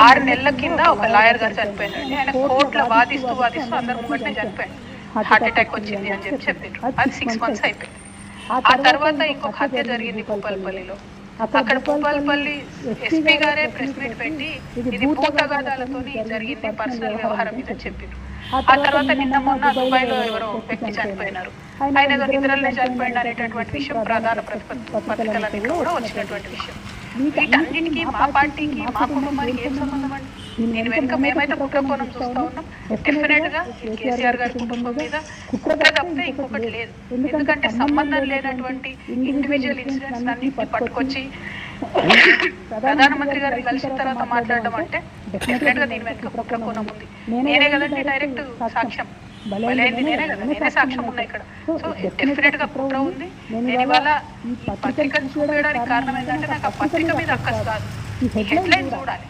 6 నెలల కింద ఒక లాయర్ గారు చనిపోయినండి. ఆయన కోర్టులో వాదిస్తూ అందరి ముంగటనే చనిపోయాడు. హార్ట్ అటాక్ వచ్చింది అని చెప్పిండ్రు. అది 6 months అయిపోయింది. ఆ తర్వాత ఇంకొక హత్య జరిగింది భూపాలపల్లిలో. అక్కడ భూపాలపల్లి ఎస్పీ గారే ప్రెస్ మీట్ పెట్టి ఇది భూ తగాదాలతో జరిగింది, పర్సనల్ వ్యవహారం మీద చెప్పిండ్రు. ఆ తర్వాత నిన్న మొన్న దుబాయ్లో ఎవరో వ్యక్తి చనిపోయినారు, ఆయన ఏదో నిద్రలనే చనిపోయింది అనేటటువంటి విషయం ప్రధాన పత్రికలన్నింటిలో కూడా వచ్చినటువంటి విషయం. వీటన్నిటికీ మా పార్టీకి మా కుటుంబానికి ఏం సంబంధం అండి? దీని వెనుక మేమైతే కుట్రకోణం చూస్తూ ఉన్నాం. డెఫినెట్ గా కేసీఆర్ గారి కుటుంబం మీద కుట్ర తప్పితే ఇంకొకటి లేదు. ఎందుకంటే సంబంధం లేనటువంటి ఇండివిజువల్ ఇన్సిడెంట్స్ అన్నింటినీ పట్టుకొచ్చి ప్రధానమంత్రి గారిని కలిసిన తర్వాత మాట్లాడడం అంటే డెఫినెట్ గా దీని వెనుక కుట్రకోణం ఉంది. నేనే కదండి డైరెక్ట్ సాక్ష్యం, బలైంది నేనే కదా, నేనే సాక్ష్యం ఉన్నా ఇక్కడ. సో డెఫినెట్ గా కుట్ర ఉంది. నేను ఇవాళ ఈ పత్రికను చూడడానికి కారణం ఏంటంటే నాకు ఆ పత్రిక మీద అక్కసు కాదు, ఈ హెడ్లైన్ చూడాలి.